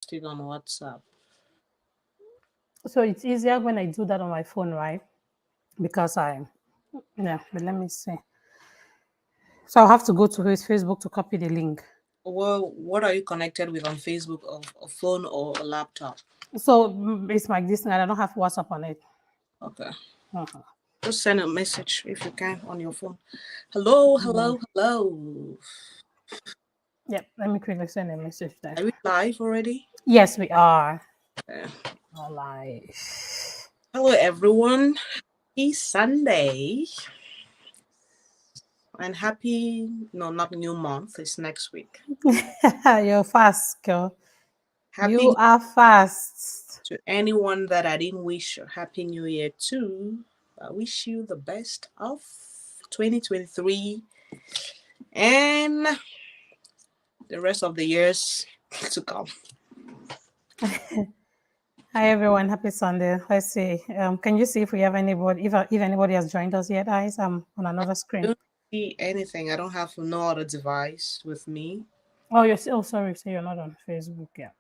Still on WhatsApp. So it's easier when I do that on my phone, right? Because yeah, but let me see. So I'll have to go to his Facebook to copy the link. Well, what are you connected with on Facebook, of a phone or a laptop? So it's like this thing, and I don't have WhatsApp on it. Okay. Uh-huh. Just send a message if you can on your phone. Hello, Mm. hello, hello. Yep, let me quickly send a message there. Are we live already? Yes, we are. Yeah. All right. Hello, everyone. Happy Sunday. And happy, no, not new month. It's next week. You're fast, girl. You Happy are fast. to anyone that I didn't wish a happy new year to. I wish you the best of 2023 and the rest of the years to come. Hi everyone, happy Sunday. Let's see. Can you see if we have anybody, if anybody has joined us yet, guys? I'm on another I screen. don't see anything. I don't have no other device with me. Oh, you're still, oh, sorry, so you're not on Facebook yet.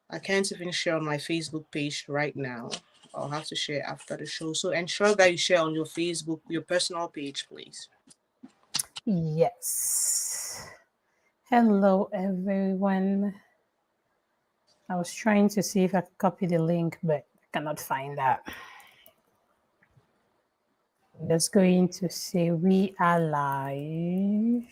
I can't even share on my Facebook page right now. I'll have to share after the show. So ensure that you share on your Facebook, your personal page, please. Yes. Hello everyone. I was trying to see if I could copy the link, but I cannot find that. I'm just going to say we are live.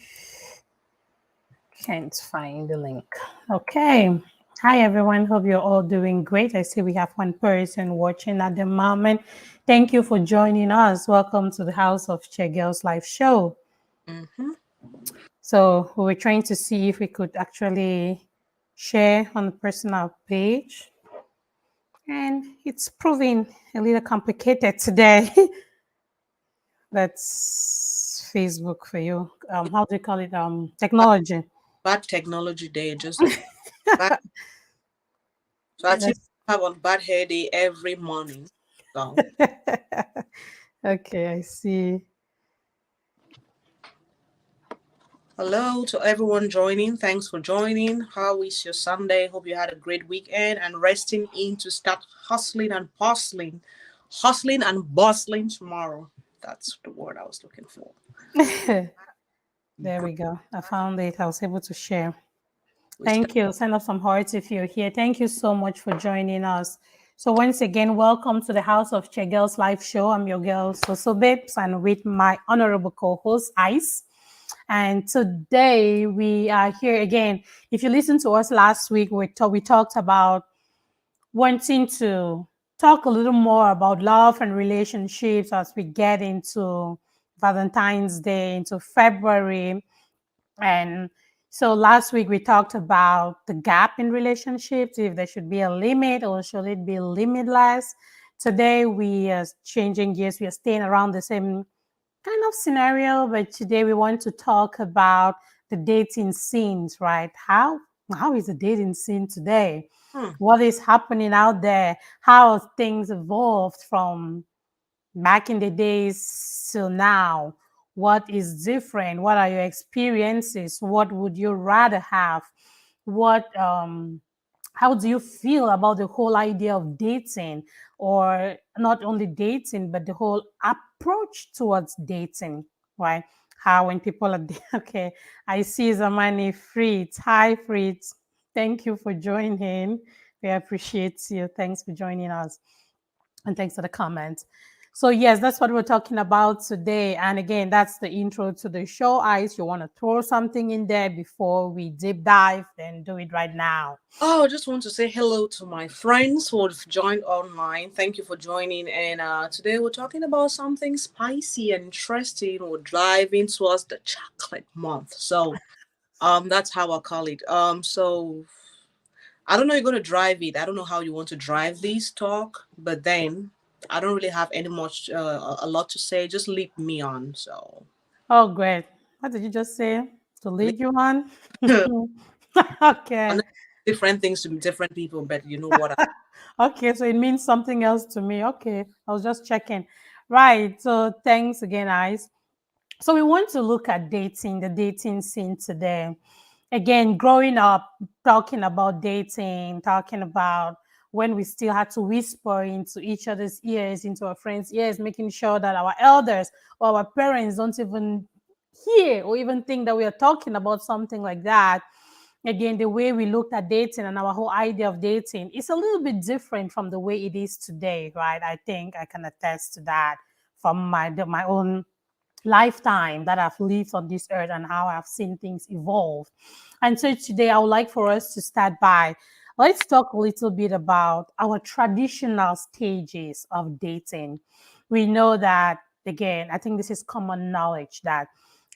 Can't find the link. Okay. Hi everyone. Hope you're all doing great. I see we have one person watching at the moment. Thank you for joining us. Welcome to the House of Che Girls Live Show. Mm-hmm. So we were trying to see if we could actually share on the personal page, and it's proving a little complicated today. That's Facebook for you. How do you call it? Bad, Technology. bad technology day, just like bad. So I think Yes. I have on bad hair day every morning. So Okay, I see. hello to everyone joining. Thanks for joining. How is your Sunday? Hope you had a great weekend and resting in to start hustling and bustling tomorrow. That's the word I was looking for. There we go. I found it. I was able to share. We start Thank you. Send us some hearts if you're here. Thank you so much for joining us. So once again, welcome to the House of Che Girls Live Show. I'm your girl, Soso Babes, and with my honorable co-host, Ice. And today we are here again. If you listened to us last week, we talked about wanting to talk a little more about love and relationships as we get into Valentine's Day, into February. And so last week we talked about the gap in relationships, if there should be a limit or should it be limitless. Today we are changing gears. We are staying around the same kind of scenario, but today we want to talk about the dating scenes, right? How is the dating scene today? hmm, What is happening out there? How have things evolved from back in the days till now? What is different? What are your experiences? What would you rather have? What how do you feel about the whole idea of dating, or not only dating but the whole approach towards dating, right? How when people are okay, I see Zamani Fritz. Hi Fritz, thank you for joining. We appreciate you. Thanks for joining us, and thanks for the comments. So yes, that's what we're talking about today. And again, that's the intro to the show. Ice, you want to throw something in there before we deep dive? Then do it right now. Oh, I just want to say hello to my friends who have joined online. Thank you for joining. And today we're talking about something spicy and interesting. We're driving towards the chocolate month. So that's how I call it. So I don't know you're gonna drive it. I don't know how you want to drive this talk, but then I don't really have any much a lot to say. Just lead me on. So Oh, great. What did you just say? To lead lead you on? Okay. on different things to different people, but you know what? Okay, so it means something else to me. Okay, I was just checking. Right. So thanks again, Ice. So we want to look at dating, the dating scene today. again, growing up, talking about dating, talking about when we still had to whisper into each other's ears, into our friends' ears, making sure that our elders or our parents don't even hear or even think that we are talking about something like that. Again, the way we looked at dating and our whole idea of dating is a little bit different from the way it is today, right? I think I can attest to that from my own lifetime that I've lived on this earth and how I've seen things evolve. And so today I would like for us to start by, let's talk a little bit about our traditional stages of dating. We know that, again, I think this is common knowledge that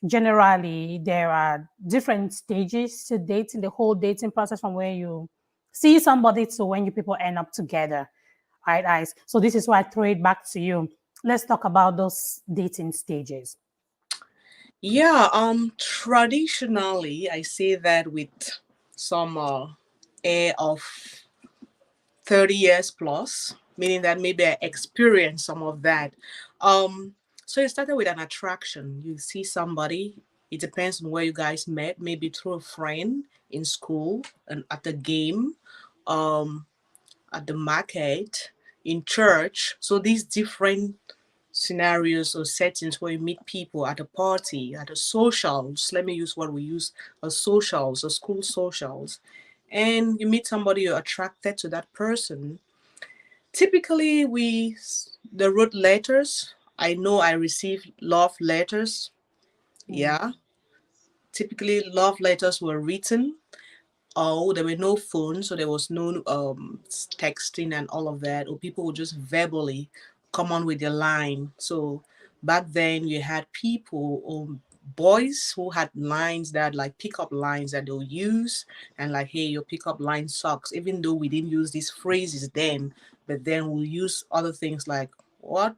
generally there are different stages to dating, the whole dating process from where you see somebody to when you people end up together. Right, Ice? So this is why I throw it back to you. Let's talk about those dating stages. Yeah, traditionally, I say that with some air of 30 years plus, meaning that maybe I experienced some of that. So it started with an attraction. You see somebody, it depends on where you guys met, maybe through a friend in school and at the game, um, at the market, in church. So these different scenarios or settings where you meet people at a party, at a socials. Let me use what we use as socials, or school socials. And you meet somebody, you're attracted to that person. Typically, the wrote letters. I know I received love letters. Yeah. Typically, love letters were written. Oh, there were no phones, so there was no texting and all of that. Or people would just verbally come on with their line. So back then, you had people or boys who had lines that like pickup lines that they'll use, and like, hey, your pickup line sucks. Even though we didn't use these phrases then, but then we'll use other things like, what?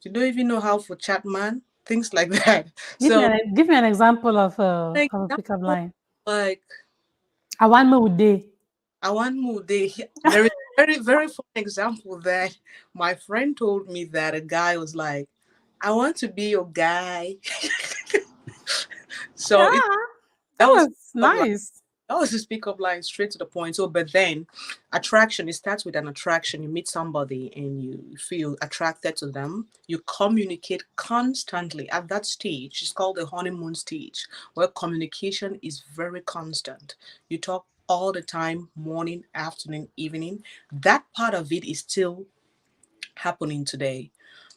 You don't even know how for chat, man? Things like that. So, Give me an example like, of a that pickup was line. like, I want me day. I want more. There is a very, very fun example that my friend told me that a guy was like, I want to be your guy. So Yeah, that that was was pickup line. nice. That was just pick up line straight to the point. So, but then attraction, it starts with an attraction. You meet somebody and you feel attracted to them. You communicate constantly at that stage. It's called the honeymoon stage, where communication is very constant. You talk all the time, morning, afternoon, evening. That part of it is still happening today.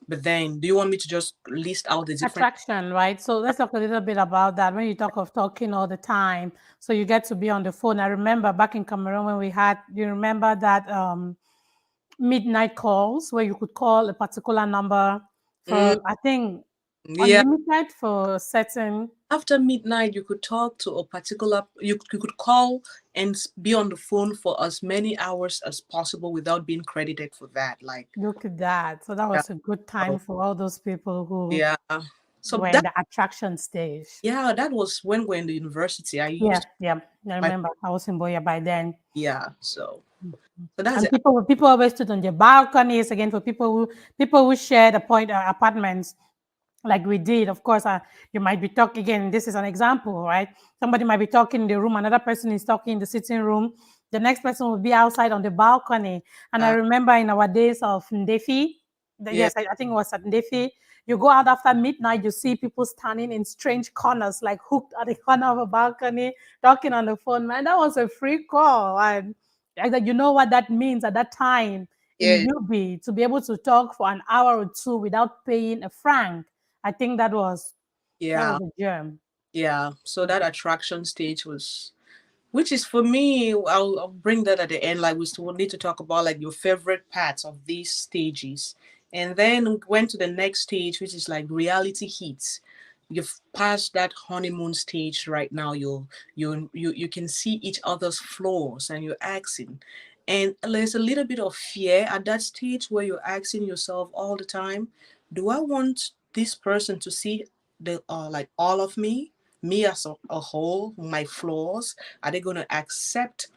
But then, do you want me to just list out the different? Attraction, right? So let's talk a little bit about that. When you talk of talking all the time, so you get to be on the phone. I remember back in Cameroon when we had, you remember that midnight calls where you could call a particular number Mm, for, I think, yeah. unlimited for certain. After midnight, you could talk to a particular, you could call and be on the phone for as many hours as possible without being credited for that. Like, Look at that. So that yeah, was a good time so, for all those people who yeah. So were in that, the attraction stage. yeah, that was when we're in the university. I Yeah, used yeah. I my, remember I was in Boya by then. yeah. So that's And it. people always stood on the balconies again for people who share the point apartments like we did. Of course, you might be talking again. This is an example, right? Somebody might be talking in the room, another person is talking in the sitting room. The next person will be outside on the balcony. And I Uh, remember in our days of Ndefi, yeah, yes, I think it was at Ndefi. You go out after midnight, you see people standing in strange corners, like hooked at the corner of a balcony, talking on the phone. Man, that was a free call. And like that, you know what that means at that time in yeah, UB to be able to talk for an hour or two without paying a franc. I think that yeah, was a germ. yeah. So that attraction stage was, which is for me, I'll bring that at the end. Like we still need to talk about like your favorite parts of these stages, and then went to the next stage, which is like reality hits. You've passed that honeymoon stage right now. You can see each other's flaws, and you're asking, and there's a little bit of fear at that stage where you're asking yourself all the time, do I want this person to see the like all of me as a whole, my flaws? Are they going to accept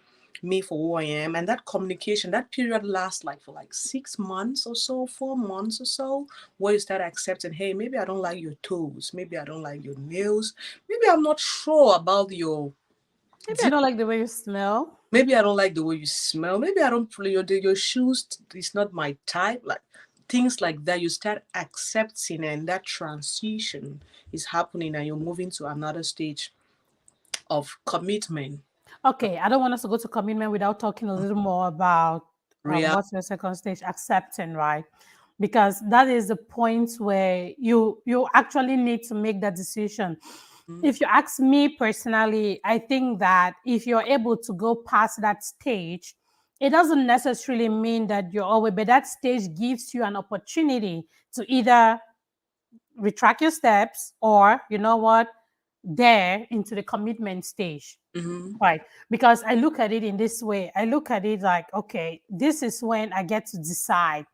me for who I am? And that communication, that period lasts like for like 6 months or so, 4 months or so, where you start accepting, hey, maybe I don't like your toes, maybe I don't like your nails, maybe I'm not sure about your Maybe I don't like the way you smell. Maybe I don't like the way you smell. Maybe I don't play your shoes. It's not my type. Like things like that. You start accepting, and that transition is happening, and you're moving to another stage of commitment. Okay, I don't want us to go to commitment without talking a little more about Real. what's your second stage, accepting, right? Because that is the point where you actually need to make that decision. If you ask me personally, I think that if you're able to go past that stage, it doesn't necessarily mean that you're always, but that stage gives you an opportunity to either retract your steps or, you know what, dare into the commitment stage. Mm-hmm. Right. Because I look at it in this way. I look at it like, okay, this is when I get to decide,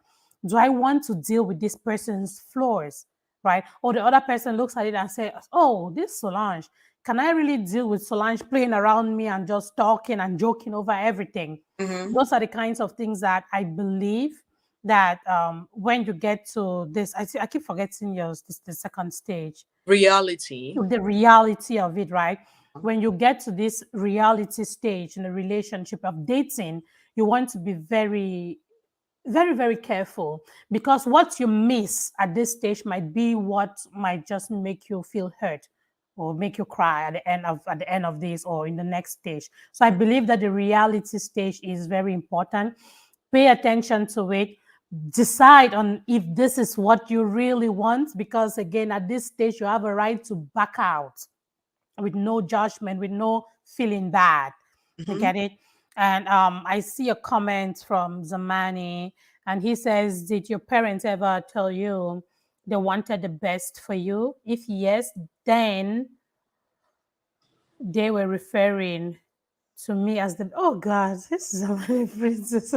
do I want to deal with this person's flaws? Right. Or the other person looks at it and says, oh, this Solange, can I really deal with Solange playing around me and just talking and joking over everything? Mm-hmm. Those are the kinds of things that I believe that when you get to this, I keep forgetting yours, this the second stage, Reality. the reality of it, right? When you get to this reality stage in a relationship of dating, you want to be very, very, very careful because what you miss at this stage might be what might just make you feel hurt or make you cry at the end of this or in the next stage. So I believe that the reality stage is very important. Pay attention to it. Decide on if this is what you really want, because again, at this stage, you have a right to back out with no judgment, with no feeling bad. You Mm-hmm. get it? And I see a comment from Zamani, and he says, did your parents ever tell you they wanted the best for you? If yes, then they were referring to me as the, oh God, this is a princess.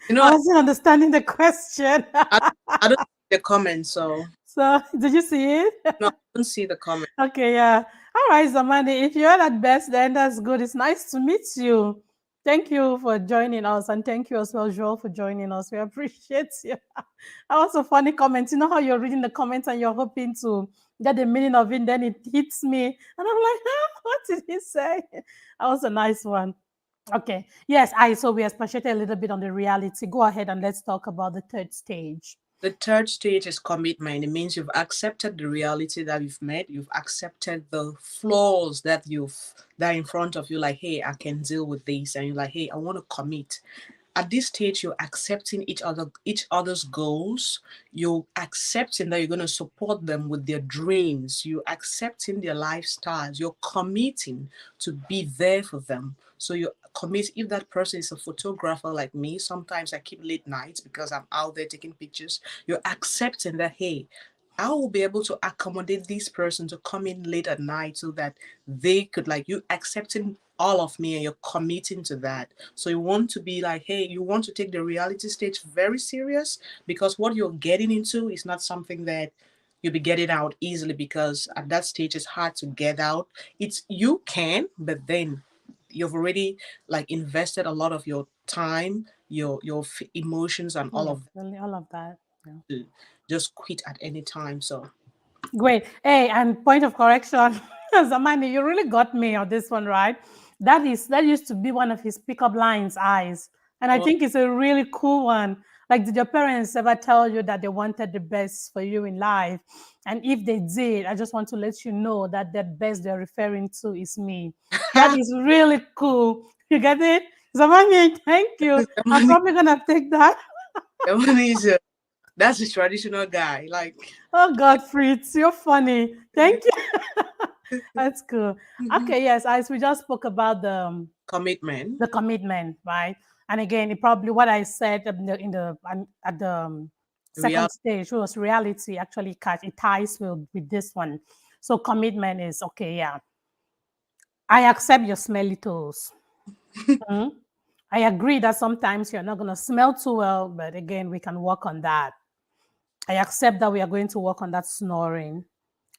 You know, I wasn't understanding the question. I, I don't see the comment, so So did you see it? no, I don't see the comment. Okay, yeah. All right, Zamani, if you're at best, then that's good. It's nice to meet you. Thank you for joining us, and thank you as well, Joel, for joining us. We appreciate you. That was a funny comment. You know how you're reading the comments and you're hoping to get the meaning of it, then it hits me, and I'm like, what did he say? That was a nice one. Okay. Yes, so we have speculated a little bit on the reality. Go ahead and let's talk about the third stage. The third stage is commitment. It means you've accepted the reality that you've met. You've accepted the flaws that are in front of you. Like, hey, I can deal with this, and you're like, hey, I want to commit. At this stage, you're accepting each other's goals. You're accepting that you're going to support them with their dreams. You're accepting their lifestyles. You're committing to be there for them. So you commit. If that person is a photographer like me, sometimes I keep late nights because I'm out there taking pictures. You're accepting that, hey, I will be able to accommodate this person to come in late at night so that they could, like, you accepting all of me and you're committing to that. So you want to be like, hey, you want to take the reality stage very serious, because what you're getting into is not something that you'll be getting out easily, because at that stage it's hard to get out. It's, you can, but then you've already like invested a lot of your time, your emotions and all Yeah, of that really, all of that. Yeah. to just quit at any time. So Great. Hey, and point of correction, Zamani, you really got me on this one, right? That used to be one of his pickup lines, eyes, and I well, think it's a really cool one. Like, did your parents ever tell you that they wanted the best for you in life? And if they did, I just want to let you know that that best they're referring to is me. That is really cool. You get it, Zamani? Thank you. I'm Emily, probably gonna take that. Emily is that's a traditional guy. Like, Oh God, Fritz, you're funny. Thank you. That's cool. Okay, yes, as we just spoke about commitment, the commitment, right? And again, it probably what I said at the second real. stage was reality. Actually, it ties with this one. So commitment is okay. Yeah, I accept your smelly toes. Mhm. I agree that sometimes you're not gonna smell too well, but again, we can work on that. I accept that we are going to work on that snoring.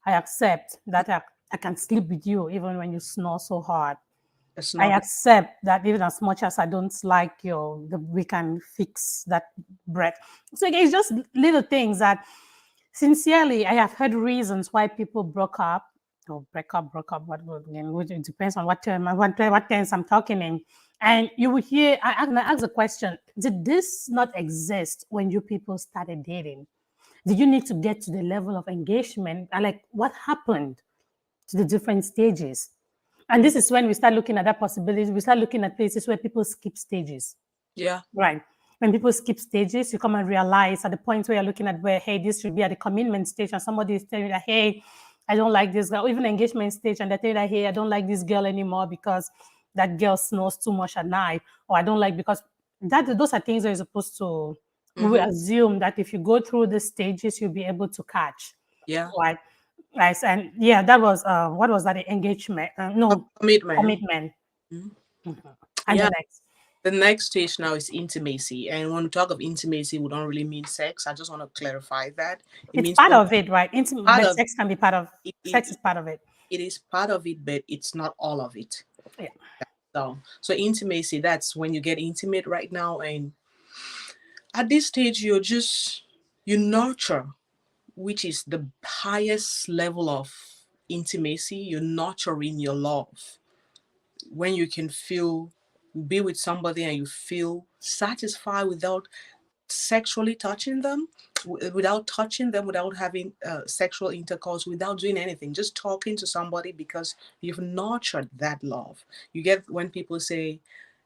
I accept that I can sleep with you even when you snore so hard. It's I not. accept that even as much as I don't like we can fix that breath. So it's just little things that, sincerely, I have heard reasons why people broke up. or break up, broke up, again, it depends on what term, what terms I'm talking in. And you will hear, I ask the question, did this not exist when you people started dating? Did you need to get to the level of engagement? And like, what happened to the different stages? And this is when we start looking at that possibility. We start looking at places where people skip stages. Yeah. Right. When people skip stages, you come and realize at the point where you're looking at where, hey, this should be at the commitment stage, and somebody is telling you that, hey, I don't like this girl, or even engagement stage, and they tell you that, hey, I don't like this girl anymore because that girl snores too much at night, or I don't like because those are things that you're supposed to. We assume that if you go through the stages, you'll be able to catch. Yeah. Right. Right. And yeah, that was what was that? Engagement? No, Commitment. commitment. Mhm. And Yeah. the next. The next stage now is intimacy. And when we talk of intimacy, we don't really mean sex. I just want to clarify that. It It's means part of it, right? part But of sex can be part of sex is part of it. it is part of it, but it's not all of it. Yeah. So intimacy, that's when you get intimate right now. And at this stage, you nurture, which is the highest level of intimacy. You're nurturing your love. When you can be with somebody and you feel satisfied without sexually touching them, without touching them, without having sexual intercourse, without doing anything, just talking to somebody because you've nurtured that love. You get when people say,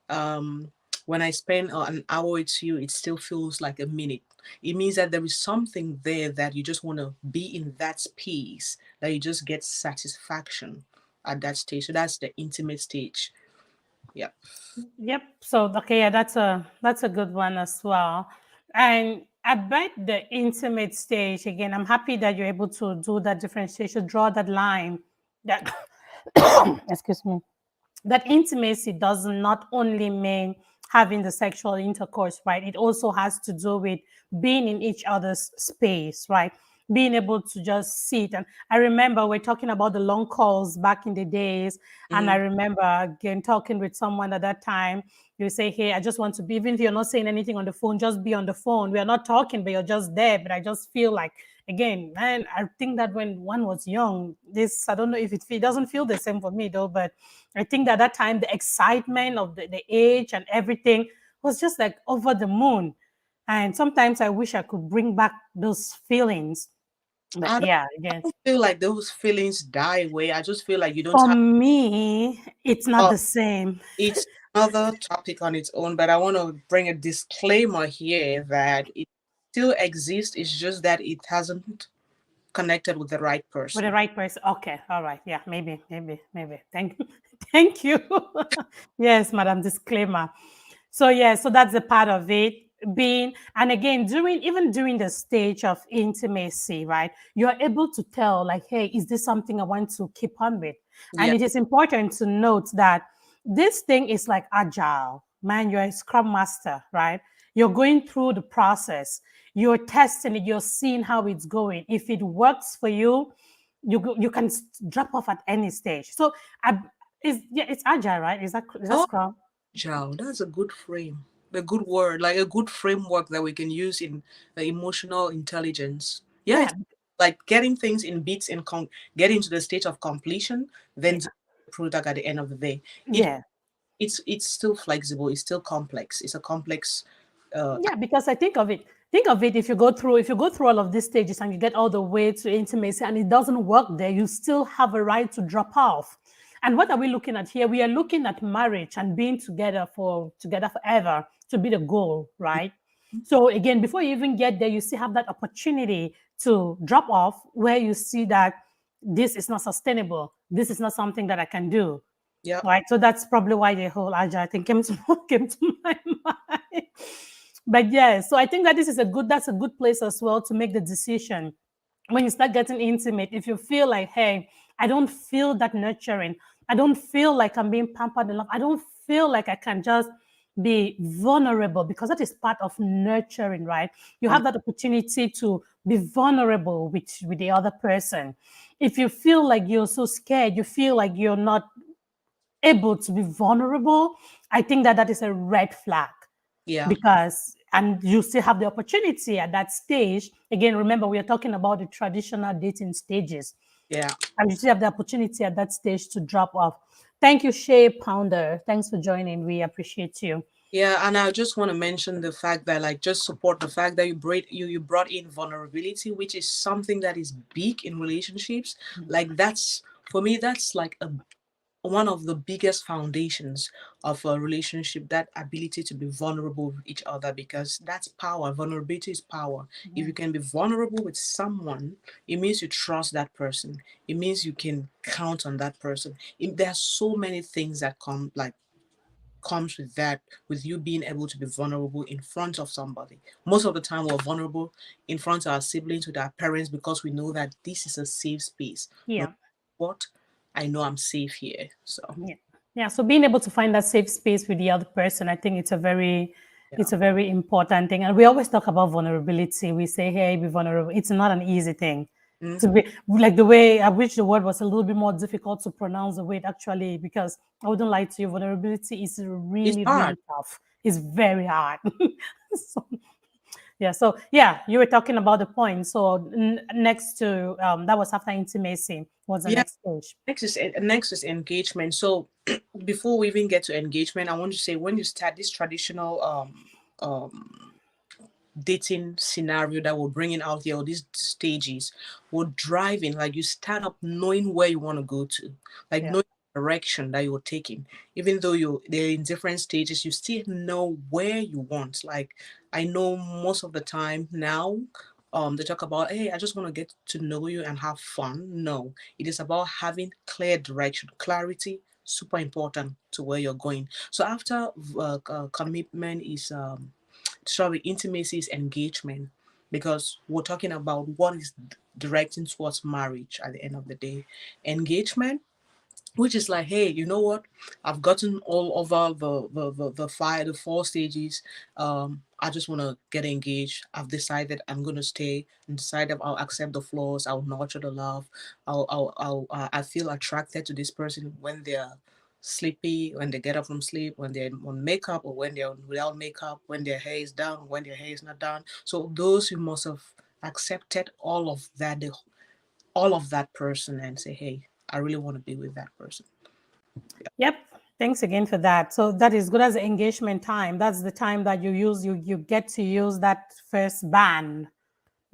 when I spend an hour with you, it still feels like a minute. It means that there is something there that you just want to be in that space, that you just get satisfaction at that stage. So that's the intimate stage. Yeah. Yep. So okay, yeah, that's a good one as well. And about the intimate stage, again, I'm happy that you're able to do that differentiation, draw that line. That excuse me. That intimacy does not only mean having the sexual intercourse, right? It also has to do with being in each other's space, right? Being able to just sit. And I remember we're talking about the long calls back in the days. And I remember again talking with someone at that time. You say, hey, I just want to be, even if you're not saying anything on the phone, just be on the phone. We are not talking, but you're just there. But I just feel like, again, man, I think that when one was young, I don't know if it doesn't feel the same for me though, but I think that at that time, the excitement of the age and everything was just like over the moon. And sometimes I wish I could bring back those feelings. But I yeah, again, don't feel like those feelings die away. I just feel like you don't for have. me, it's not Uh, the same. it's another topic on its own, but I want to bring a disclaimer here that it still exists. It's just that it hasn't connected with the right With the person. right person. Okay. All right. Yeah. Maybe. Thank you. Thank you. Yes, madam. Disclaimer. So yeah, so that's a part of it. Being and again during the stage of intimacy, right? You're able to tell, like, hey, is this something I want to keep on with? And Yeah. it is important to note that this thing is like agile. Man, you're a scrum master, right? You're going through the process, you're testing it, you're seeing how it's going. If it works for you, you can drop off at any stage. So it's agile, right? Is that Oh, scrum? Joe, that's a good frame. A good word, like a good framework that we can use in emotional intelligence. Yeah, Yeah, it's like getting things in bits and getting to the state of completion, then yeah, to the product at the end of the day. It yeah. it's still flexible. It's still complex. It's a complex. Uh, Yeah, because I think of it if you go through all of these stages and you get all the way to intimacy and it doesn't work there, you still have a right to drop off. And what are we looking at here? We are looking at marriage and being together forever to be the goal, right? So again, before you even get there, you still have that opportunity to drop off where you see that this is not sustainable. This is not something that I can do. yeah, Right. So that's probably why the whole agile thing came to came to my mind. But yeah, so I think that that's a good place as well to make the decision when you start getting intimate. If you feel like, hey, I don't feel that nurturing, I don't feel like I'm being pampered enough, I don't feel like I can just be vulnerable, because that is part of nurturing, right? You um, have that opportunity to be vulnerable with the other person. If you feel like you're so scared, you feel like you're not able to be vulnerable, I think that is a red flag, yeah, because and you still have the opportunity at that stage. Again, remember we are talking about the traditional dating stages. Yeah. And you still have the opportunity at that stage to drop off. Thank you, Shay Pounder. Thanks for joining. We appreciate you. Yeah, and I just want to mention the fact that, like, just support the fact that you brought in vulnerability, which is something that is big in relationships. Like, that's, for me, that's like a one of the biggest foundations of a relationship, that ability to be vulnerable with each other, because that's power. Vulnerability is power. If you can be vulnerable with someone, it means you trust that person. It means you can count on that person. There are so many things that comes with that, with you being able to be vulnerable in front of somebody. Most of the time we're vulnerable in front of our siblings, with our parents, because we know that this is a safe space. No Yeah. matter what, I know I'm safe here. So Yeah. Yeah. So being able to find that safe space with the other person, I think yeah. it's a very important thing. And we always talk about vulnerability. We say, hey, be vulnerable. It's not an easy thing. To Mhm. be like, the way I wish the word was a little bit more difficult to pronounce the way it actually, because I wouldn't lie to you, vulnerability is It's really, hard. really tough. It's very hard. So, yeah. So yeah, you were talking about the point. So next to that was after intimacy. What's the Yeah. next stage? Next is engagement. So before we even get to engagement, I want to say, when you start this traditional dating scenario that we're bringing out here, or these stages, we're driving, like, you start up knowing where you want to go to, like, Yeah. knowing the direction that you're taking. Even though they're in different stages, you still know where you want. Like, I know most of the time now, they talk about, hey, I just want to get to know you and have fun. No, it is about having clear direction. Clarity, super important to where you're going. So after commitment is sorry, intimacy is engagement, because we're talking about what is directing towards marriage at the end of the day. Engagement, which is like, hey, you know what, I've gotten all over the 4 stages. I just want to get engaged. I've decided I'm going to stay, and decided I'll accept the flaws, I'll nurture the love. I feel attracted to this person when they're sleepy, when they get up from sleep, when they're on makeup, or when they're without makeup, when their hair is down, when their hair is not down. So those who must have accepted all of that, all of that person, and say, hey, I really want to be with that person. Yep. Thanks again for that. So that is good as engagement time. That's the time that you get to use that first band.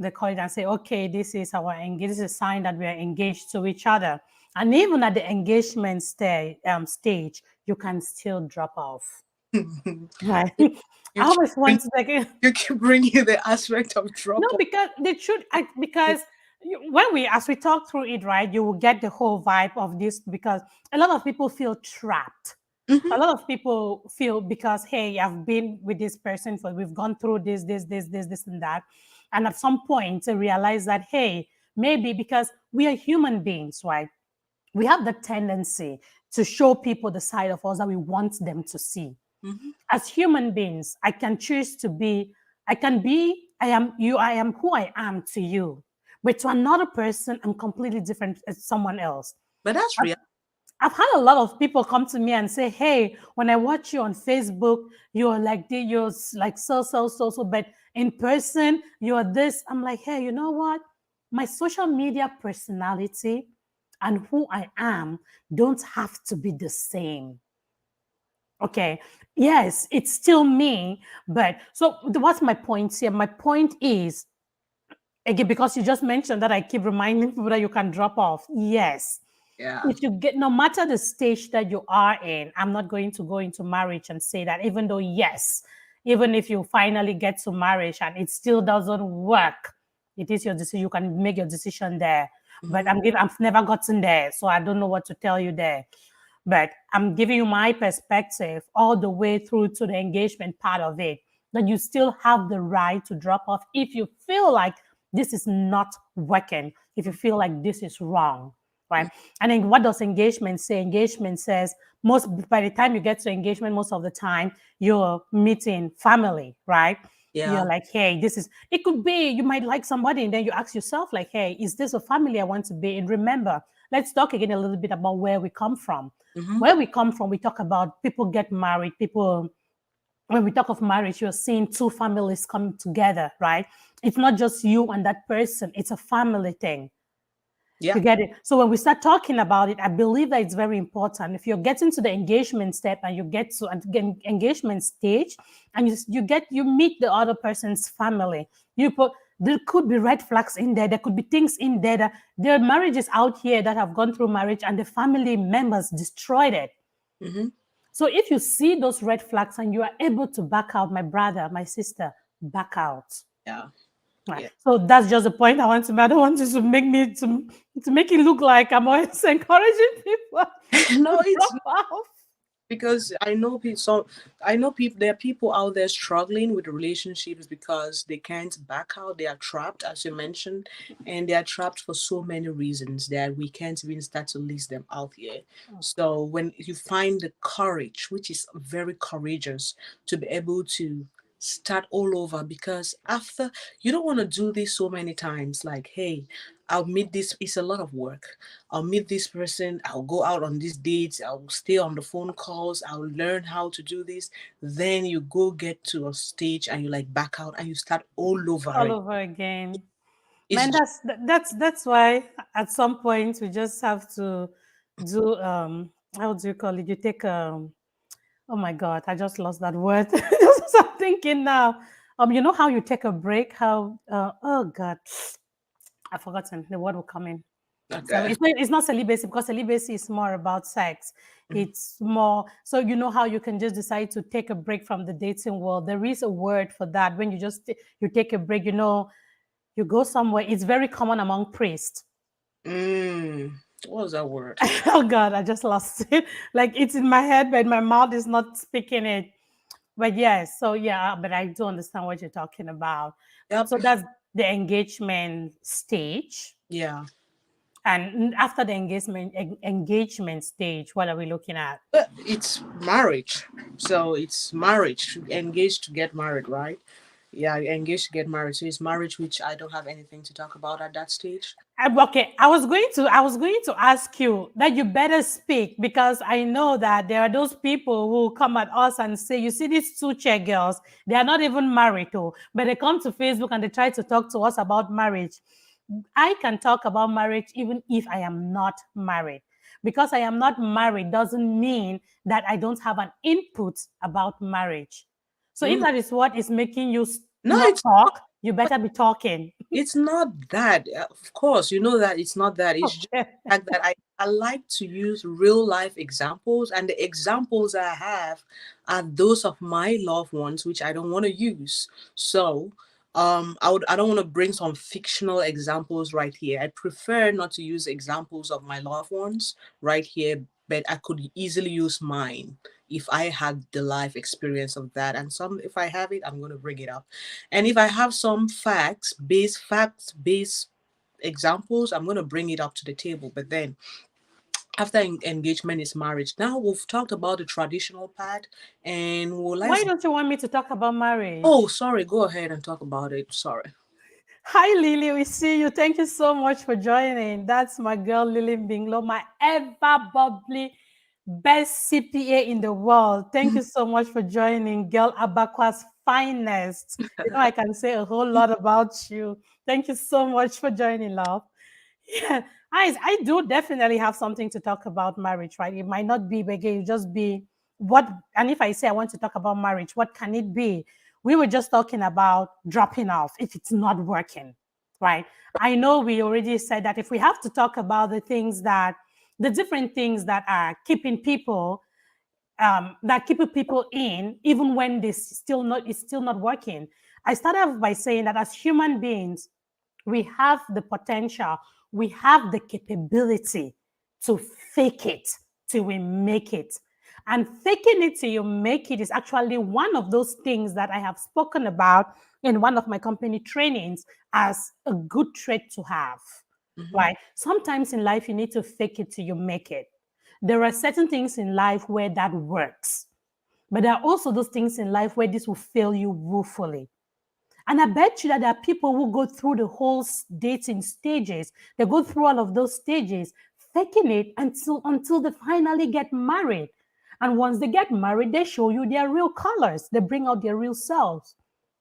They call it and say, okay, this is this is a sign that we are engaged to each other. And even at the engagement stage, you can still drop off. you, Right. I keep always want bring, to like you keep bringing the aspect of no, drop off. because the truth, because when as we talk through it, right, you will get the whole vibe of this, because a lot of people feel trapped. A Hmm. lot of people feel, because hey, I've been with this person for, we've gone through this and that, and at some point they realize that, hey, maybe because we are human beings, right? We have the tendency to show people the side of us that we want them to see. Hmm. As human beings, I can choose to be, I am you, I am who I am to you. But to another person, I'm completely different as someone else. But that's I've, real. I've had a lot of people come to me and say, hey, when I watch you on Facebook, you're like you're like so, but in person, you're this. I'm like, hey, you know what? My social media personality and who I am don't have to be the same. Okay. Yes, it's still me. But so what's my point here? My point is, again, because you just mentioned that I keep reminding people that you can drop off. Yes. Yeah. If you get, no matter the stage that you are in, I'm not going to go into marriage and say that, even though, yes, even if you finally get to marriage and it still doesn't work, it is your decision. You can make your decision there. But Hmm. I've never gotten there. So I don't know what to tell you there. But I'm giving you my perspective all the way through to the engagement part of it, that you still have the right to drop off if you feel like this is not working, if you feel like this is wrong, right? And then what does engagement say? Engagement says, most by the time you get to engagement, most of the time you're meeting family, right? You're Yeah. like, hey, this is, it could be you might like somebody, and then you ask yourself, like, hey, is this a family I want to be in? Remember, let's talk again a little bit about where we come from. Hmm. Where we come from, we talk about people get married, people, when we talk of marriage, you're seeing two families come together, right? It's not just you and that person, it's a family thing. Yeah. You get it? So when we start talking about it, I believe that it's very important. If you're getting to the engagement step and you get to an engagement stage and you meet the other person's family, you put there could be red flags in there. There could be things in there that there are marriages out here that have gone through marriage and the family members destroyed it. Mm-hmm. So if you see those red flags and you are able to back out, my brother, my sister, back out. Yeah. Right. Yeah. So that's just the point I want to make. I don't want you to make me to make it look like I'm always encouraging people No, to it's drop off. because I know people. So I know people. There are people out there struggling with relationships because they can't back out. They are trapped, as you mentioned, and they are trapped for so many reasons that we can't even start to list them out here. So when you find the courage, which is very courageous, to be able to start all over, because after you don't want to do this so many times, like, hey, I'll meet this, it's a lot of work. I'll meet this person, I'll go out on these dates, I'll stay on the phone calls, I'll learn how to do this. Then you go get to a stage and you like back out and you start all over All it. over again. It's Man, just, that's why at some point we just have to do how do you call it? You take oh my god, I just lost that word. So I'm thinking now. You know how you take a break? How oh god, I've forgotten the word will come in. So okay. it's not celibacy because celibacy is more about sex. Mhm. It's more so you know how you can just decide to take a break from the dating world. There is a word for that when you just you take a break. You know, you go somewhere. It's very common among priests. Mm, what was that word? Oh God, I just lost it. Like it's in my head, but my mouth is not speaking it. But yes, so yeah, but I do understand what you're talking about. Yep. So that's the engagement stage. Yeah. And after the engagement stage, what are we looking at? But it's marriage. So it's marriage. Engaged to get married, right? Yeah, engaged to get married. So it's marriage, which I don't have anything to talk about at that stage. Okay, I was going to ask you that you better speak because I know that there are those people who come at us and say, you see these two chair girls, they are not even married, oh, but they come to Facebook and they try to talk to us about marriage. I can talk about marriage even if I am not married. Because I am not married doesn't mean that I don't have an input about marriage. So if Mm. that is what is making you No, not talk, you better be talking. it's not that. Of course, you know that it's not that. It's just Okay. the fact that I like to use real life examples, and the examples I have are those of my loved ones, which I don't want to use. So, I don't want to bring some fictional examples right here. I prefer not to use examples of my loved ones right here, but I could easily use mine if I had the life experience of that. And some, if I have it, I'm going to bring it up. And if I have some facts based examples, I'm going to bring it up to the table. But then after engagement is marriage. Now we've talked about the traditional part, and Why don't you want me to talk about marriage? oh, sorry, go ahead and talk about it. Sorry. Hi, Lily. We see you. Thank you so much for joining. That's my girl, Lily Binglo, my ever bubbly best CPA in the world. Thank you so much for joining, girl Abakwa's finest. You know, I can say a whole lot about you. Thank you so much for joining, love. Yeah, I do definitely have something to talk about marriage, right? It might not be big, it just be what, and if I say I want to talk about marriage, what can it be? We were just talking about dropping off if it's not working, right? I know we already said that if we have to talk about the different things that are keeping people, that keep people in, even when it's still not working. I started off by saying that as human beings, we have the potential, we have the capability to fake it till we make it. And faking it till you make it is actually one of those things that I have spoken about in one of my company trainings as a good trait to have. Mhm. Right? Sometimes in life, you need to fake it till you make it. There are certain things in life where that works, but there are also those things in life where this will fail you woefully. And I bet you that there are people who go through the whole dating stages. They go through all of those stages, faking it until they finally get married. And once they get married, they show you their real colors. They bring out their real selves,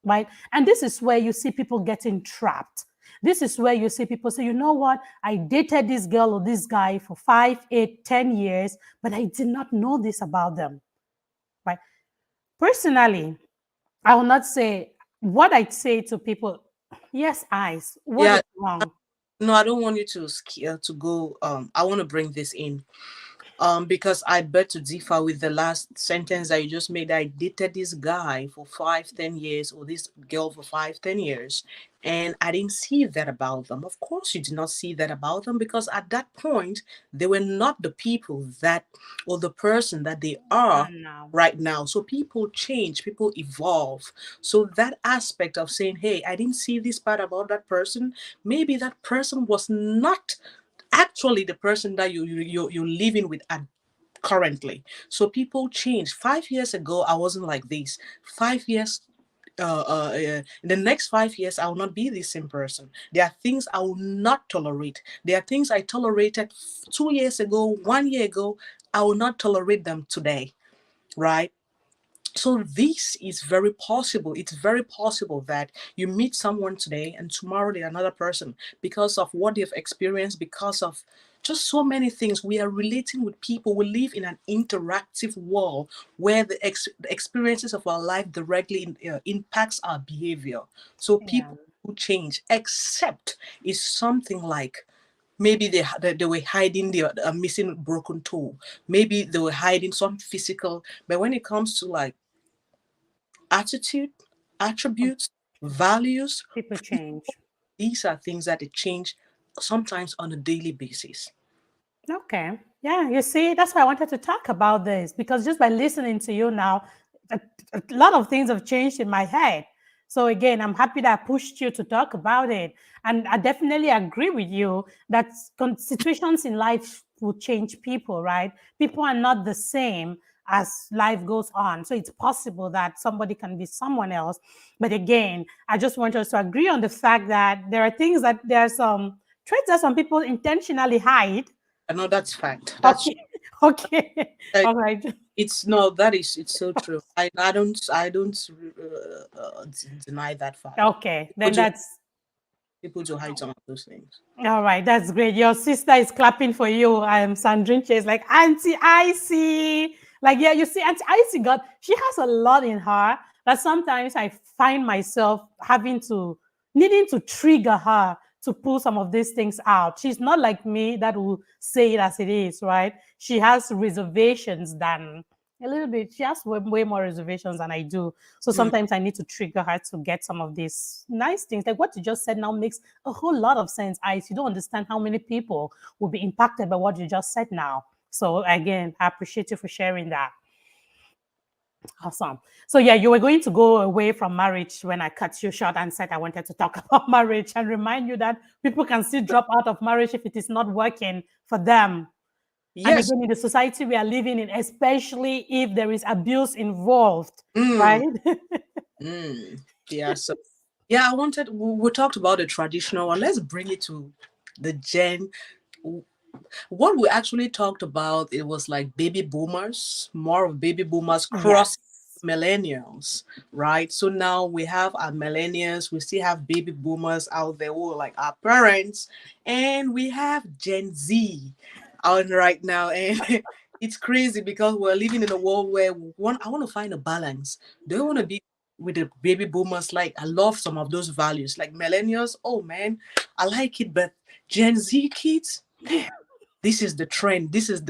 right? And this is where you see people getting trapped. This is where you see people say, you know what, I dated this girl or this guy for 5, 8, 10 years, but I did not know this about them, right? Personally, I will not say what I'd say to people. Yes, eyes. What Yeah, is wrong? no, I don't want you to go. I want to bring this in. Because I bet to differ with the last sentence that you just made. I dated this guy for 5, 10 years, or this girl for 5, 10 years, and I didn't see that about them. Of course, you did not see that about them, because at that point, they were not the people that, or the person that they are No. right now. So people change, people evolve. So that aspect of saying, hey, I didn't see this part about that person, maybe that person was not actually the person that you're living with at currently. So people change. 5 years ago, I wasn't like this. 5 years in the next 5 years, I will not be the same person. There are things I will not tolerate. There are things I tolerated 2 years ago, 1 year ago. I will not tolerate them today, right? So this is very possible. It's very possible that you meet someone today and tomorrow they're another person, because of what they've experienced, because of just so many things. We are relating with people. We live in an interactive world where the experiences of our life directly impacts our behavior. So Yeah. people who change, except is something like, maybe they were hiding a missing broken toe, maybe they were hiding some physical. But when it comes to like attitude, attributes, values, People change. these are things that they change sometimes on a daily basis. Okay. Yeah, you see, that's why I wanted to talk about this, because just by listening to you now, a, a lot of things have changed in my head. So again, I'm happy that I pushed you to talk about it. And I definitely agree with you that situations in life will change people, right? People are not the same as life goes on. So it's possible that somebody can be someone else. But again, I just want us to agree on the fact that there are things that there are some traits that some people intentionally hide. I know that's fact. That's Okay. Okay. uh, All right. it's no, that is it's so true. I don't deny that fact. Okay. People Then do that's people do hide some of those things. all right. That's great. Your sister is clapping for you. I am Sandrine Chase, like Auntie Icy. Like, yeah, you see, Auntie Icy she has a lot in her that sometimes I find myself needing to trigger her to pull some of these things out. She's not like me that will say it as it is, right? She has reservations than a little bit. She has way more reservations than I do. So Mm. sometimes I need to trigger her to get some of these nice things. Like what you just said now makes a whole lot of sense. Ice, you don't understand how many people will be impacted by what you just said now. So again, I appreciate you for sharing that. Awesome. So yeah, you were going to go away from marriage when I cut you short and said I wanted to talk about marriage and remind you that people can still drop out of marriage if it is not working for them. And Yes. again, in the society we are living in, especially if there is abuse involved, Mm. right? Mm. Yeah. So yeah, we talked about the traditional one. Let's bring it to the gen. What we actually talked about, it was like baby boomers, more of baby boomers cross Yes. millennials, right? So now we have our millennials, we still have baby boomers out there who are like our parents, and we have Gen Z out right now. And it's crazy because we're living in a world where I want to find a balance. Do I want to be with the baby boomers? Like, I love some of those values. Like millennials, oh man, I like it, but Gen Z kids, this is the trend, this is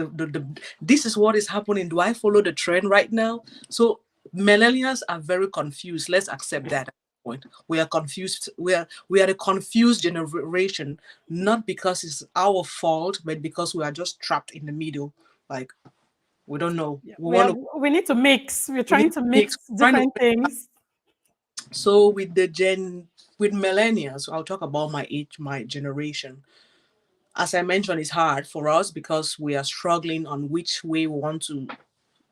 this is what is happening. Do I follow the trend right now? So millennials are very confused. Let's accept that point. We are confused. We are a confused generation, not because it's our fault, but because we are just trapped in the middle. Like, we don't know, we want to We need to mix. We're we need trying to to mix, mix trying to. different things. So with millennials, I'll talk about my generation. As I mentioned, it's hard for us because we are struggling on which way we want to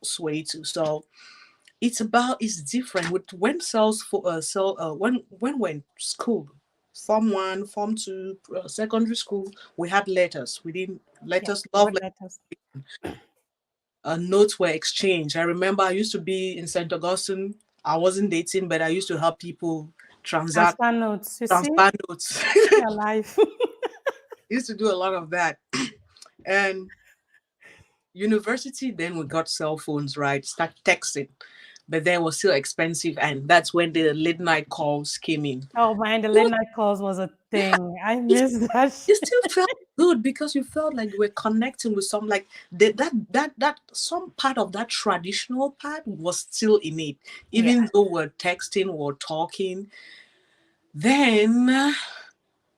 sway to. So it's different with when cells for when we're in school, form one, form two, secondary school, we had letters. We didn't Yeah, letters, love word letters, letters. notes were exchanged. I remember I used to be in St. Augustine. I wasn't dating, but I used to help people transact, Transfer notes. You see, transfer notes. your life. Used to do a lot of that. And university, then we got cell phones, right? Start texting. But they were still expensive, and that's when the late night calls came in. Oh man, the It late was, night calls was a thing. I it, miss that it shit. still felt good because you felt like you were connecting with some, like that some part of that traditional part was still in it, Yeah. even though we're texting or talking. Then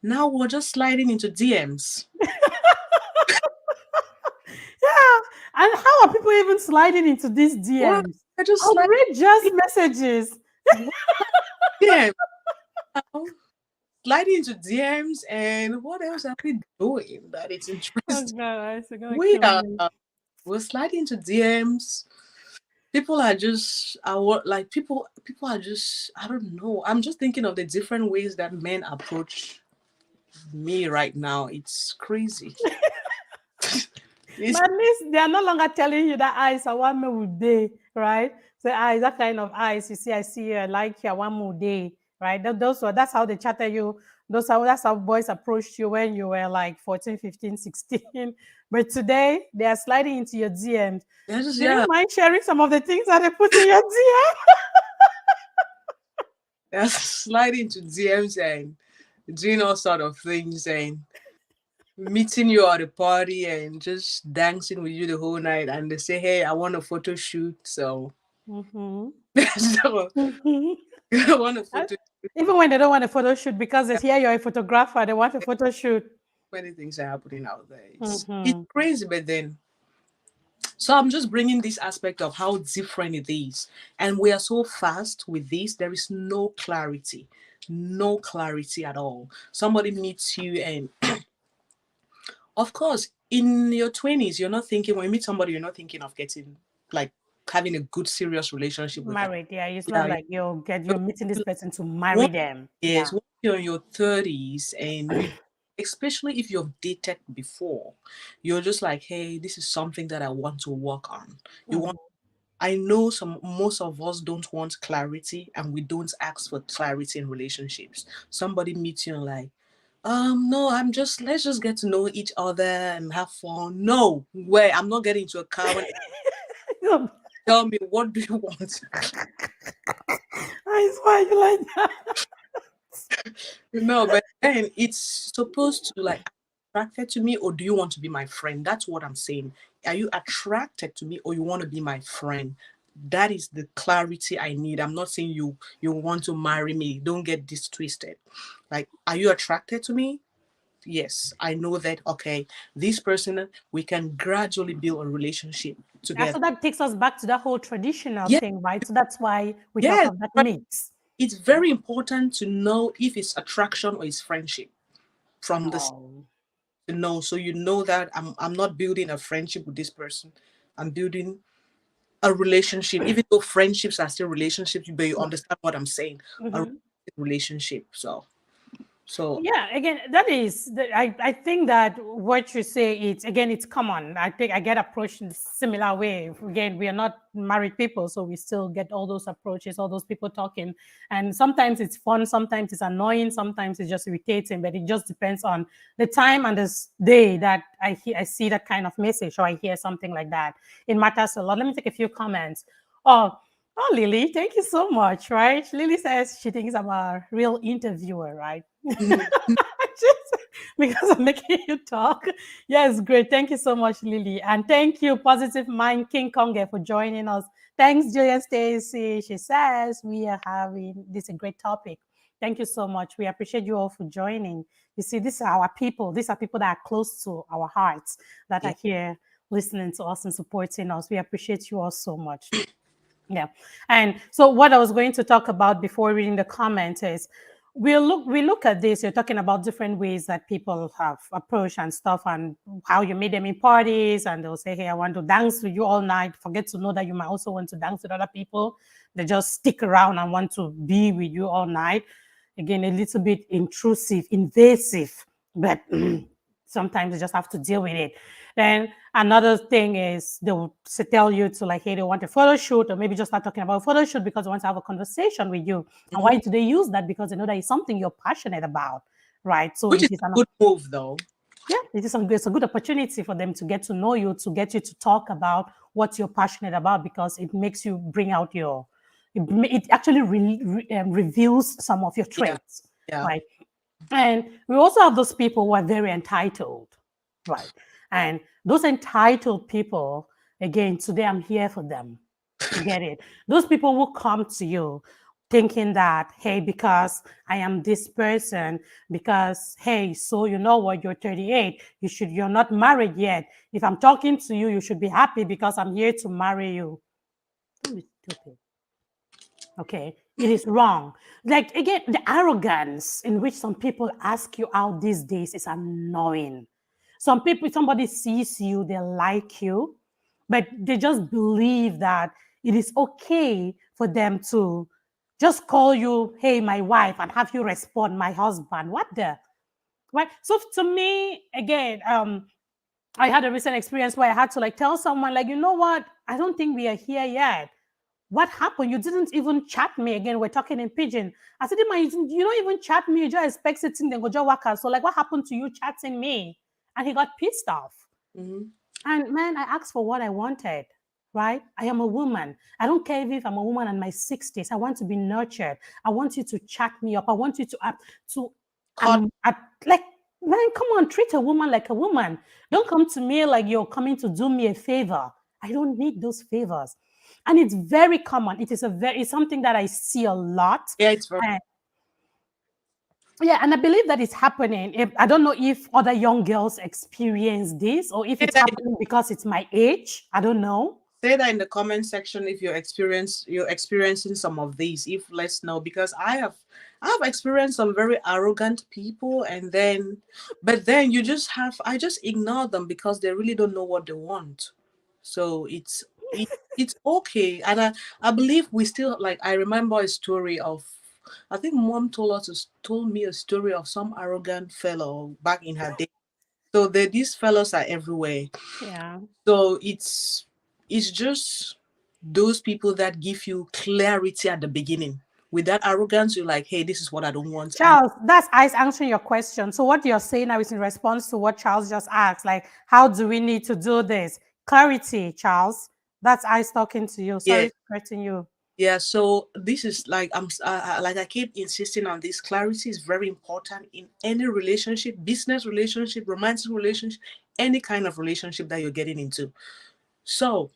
now we're just sliding into DMs. Yeah. And how are people even sliding into these Well, DMs? I just slide Outrageous messages. DM now, sliding into DMs, and what else are we doing that it's Oh interesting? god, it's gonna We kill are me. we're sliding into DMs. People are just like people are just, I don't know. I'm just thinking of the different ways that men approach me right now. It's crazy. It's, But at least they are no longer telling you that eyes are one more day, right? So eyes, that kind of eyes. You see, I see you, I like you, one more day, right? That's how they chatted you. That's how boys approached you when you were like 14, 15, 16. But today they are sliding into your DMs. they're just, Do you yeah, mind sharing some of the things that they put in your DM? they're sliding into DMs and doing all sort of things and meeting you at a party and just dancing with you the whole night. And they say, hey, I want a photo shoot. So, Mm-hmm. so Mm-hmm. I want a photo. Even when they don't want a photo shoot because they hear you're a photographer, they want a photo shoot. Many things are happening out there. It's Mm-hmm. crazy, but then so I'm just bringing this aspect of how different it is, and we are so fast with this. There is no clarity at all. Somebody meets you, and of course, in your 20s, you're not thinking when you meet somebody, you're not thinking of getting like having a good serious relationship with them. Married, yeah. It's not Yeah, like you're meeting this person to marry one them. Yeah. is once you're in your 30s and you, especially if you've dated before, you're just like, hey, this is something that I want to work on. You want, Mhm. I know most of us don't want clarity, and we don't ask for clarity in relationships. Somebody meets you and like, no, let's just get to know each other and have fun. No way, I'm not getting into a car when tell me what do you want. I swear you like that. No, but then it's supposed to like attracted to me, or do you want to be my friend? That's what I'm saying. Are you attracted to me, or you want to be my friend? That is the clarity I need. I'm not saying you want to marry me. Don't get this twisted. Like, are you attracted to me? Yes, I know that. Okay, this person, we can gradually build a relationship Yeah, together. so that takes us back to that whole traditional Yeah, thing, right? So that's why we talk yes, of that but mix. it's very important to know if it's attraction or it's friendship from the Oh. to know, so you know that I'm not building a friendship with this person. I'm building a relationship, even though friendships are still relationships, but you understand what I'm saying. A Mhm. relationship. So Yeah, again, I think that what you say, it's common. I think I get approached in a similar way. Again, we are not married people, so we still get all those approaches, all those people talking. And sometimes it's fun, sometimes it's annoying, sometimes it's just irritating, but it just depends on the time and this day that I see that kind of message or I hear something like that. It matters a lot. Let me take a few comments. Oh, Oh, Lily, thank you so much, right? Lily says she thinks I'm a real interviewer, right? Just because I'm making you talk. Yes, great. Thank you so much, Lily. And thank you, Positive Mind King Konge, for joining us. Thanks, Julia Stacy. She says we are having this a great topic. Thank you so much. We appreciate you all for joining. You see, these are our people. These are people that are close to our hearts that yeah, are here listening to us and supporting us. We appreciate you all so much. Yeah. And so what I was going to talk about before reading the comments is we look at this, you're talking about different ways that people have approached and stuff and how you meet them in parties and they'll say, hey, I want to dance with you all night. Forget to know that you might also want to dance with other people. They just stick around and want to be with you all night. Again, a little bit intrusive, invasive, but sometimes you just have to deal with it. Then another thing is they will tell you to like, hey, they want a photo shoot, or maybe just start talking about a photo shoot because they want to have a conversation with you. And why do they use that? Because they know that it's something you're passionate about, right? So Which it is is a good move, though. yeah, it's a good opportunity for them to get to know you, to get you to talk about what you're passionate about, because it makes you bring out it actually reveals some of your Yeah. traits, Yeah. right? And we also have those people who are very entitled, right? And those entitled people, again, today I'm here for them. You get it? Those people will come to you thinking that, hey, because I am this person, because, hey, so you know what, you're 38, you're not married yet. If I'm talking to you, you should be happy because I'm here to marry you. Don't be stupid. Okay, it is wrong. Like again, the arrogance in which some people ask you out these days is annoying. Somebody sees you, they like you, but they just believe that it is okay for them to just call you, hey, my wife, and have you respond, my husband. What the? Right? So to me, again, I had a recent experience where I had to like tell someone, like, you know what? I don't think we are here yet. What happened? You didn't even chat me again. We're talking in pidgin. I said, man, you don't even chat me. You just expect sitting then go just work. So like, what happened to you chatting me? And he got pissed off. Mm-hmm. And man, I asked for what I wanted. Right? I am a woman. I don't care if I'm a woman in my 60s. I want to be nurtured. I want you to chat me up. I want you to like, man, come on, treat a woman like a woman. Don't come to me like you're coming to do me a favor. I don't need those favors. And it's very common. It's something that I see a lot. Yeah, it's very. Yeah, and I believe that it's happening. I don't know if other young girls experience this or if it's happening because it's my age. I don't know. Say that in the comment section if you're experiencing some of these. If let's know, because I have experienced some very arrogant people, but then I just ignore them because they really don't know what they want. So it's okay, and I believe we still like. I remember a story of. I think mom told me a story of some arrogant fellow back in her day. So these fellows are everywhere. Yeah. So it's just those people that give you clarity at the beginning. With that arrogance, you're like, hey, this is what I don't want. Charles, that's Ice answering your question. So what you're saying now is in response to what Charles just asked. Like, how do we need to do this? Clarity, Charles. That's Ice talking to you. Sorry for correcting you. Yeah, so this is like like I keep insisting on this. Clarity is very important in any relationship, business relationship, romantic relationship, any kind of relationship that you're getting into. So,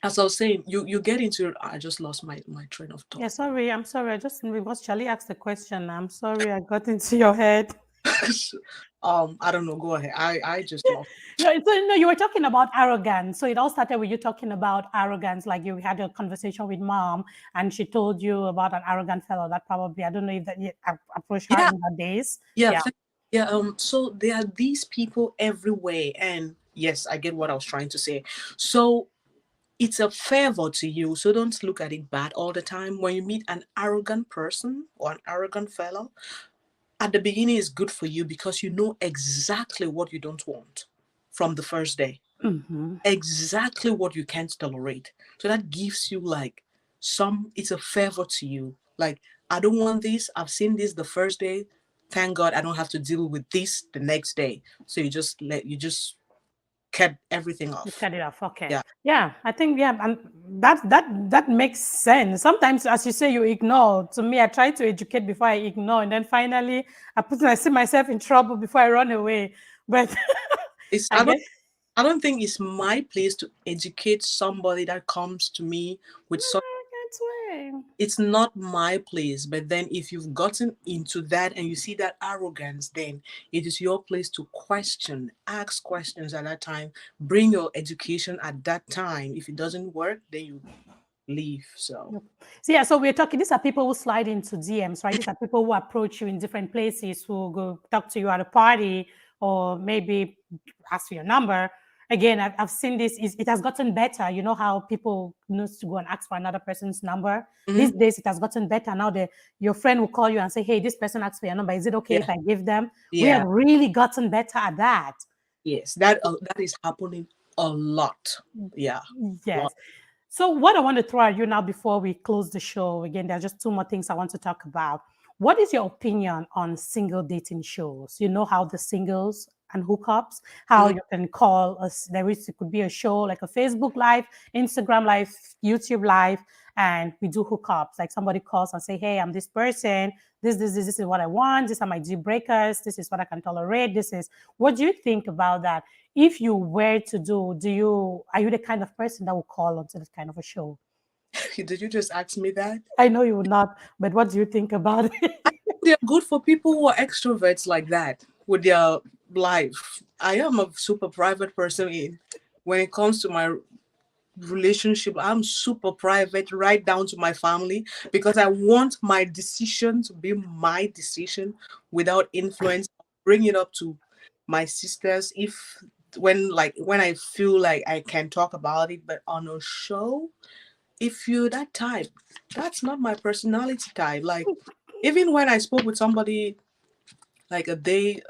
as I was saying, you get into. I just lost my train of thought. Yeah, sorry. I'm sorry. I just because Charlie asked the question. I'm sorry. I got into your head. I don't know. Go ahead. I just lost. No, you were talking about arrogance. So it all started with you talking about arrogance. Like you had a conversation with mom, and she told you about an arrogant fellow that probably I don't know if that you approached her in the days. Yeah. So there are these people everywhere, and yes, I get what I was trying to say. So it's a favor to you. So don't look at it bad all the time. When you meet an arrogant person or an arrogant fellow, at the beginning it's good for you because you know exactly what you don't want from the first day. Mm-hmm. Exactly what you can't tolerate. So that gives you like it's a favor to you. Like, I don't want this. I've seen this the first day. Thank God I don't have to deal with this the next day. So you just cut everything off. You cut it off. Okay. Yeah. Yeah, I think and that makes sense. Sometimes, as you say, you ignore. To me, I try to educate before I ignore, and then finally, I see myself in trouble before I run away. But I don't think it's my place to educate somebody that comes to me with such. It's not my place. But then if you've gotten into that and you see that arrogance, then it is your place to ask questions at that time, bring your education at that time. If it doesn't work, then you leave. So yeah, so we're talking, these are people who slide into DMs, right? These are people who approach you in different places, who go talk to you at a party or maybe ask for your number. again, I've seen this. It has gotten better. You know how people need to go and ask for another person's number. Mhm. These days, it has gotten better. Now, your friend will call you and say, "Hey, this person asked for your number. Is it okay Yeah. if I give them?" We have Yeah. really gotten better at that. Yes. That is happening a lot. Yeah. A Yes. lot. So, what I want to throw at you now before we close the show, again, there are just two more things I want to talk about. What is your opinion on single dating shows? You know how the singles and hookups, how Mhm. you can call us. It could be a show like a Facebook Live, Instagram Live, YouTube Live, and we do hookups. Like somebody calls and say, "Hey, I'm this person. This is what I want. These are my deal breakers. This is what I can tolerate. This is." What do you think about that? If you were to are you the kind of person that will call onto this kind of a show? Did you just ask me that? I know you would not, but what do you think about it? They're good for people who are extroverts like that with their life. I am a super private person when it comes to my relationship. I'm super private right down to my family because I want my decision to be my decision without influence. Bring it up to my sisters if when I feel like I can talk about it, but on a show, if you're that type, that's not my personality type. Like even when I spoke with somebody like a day,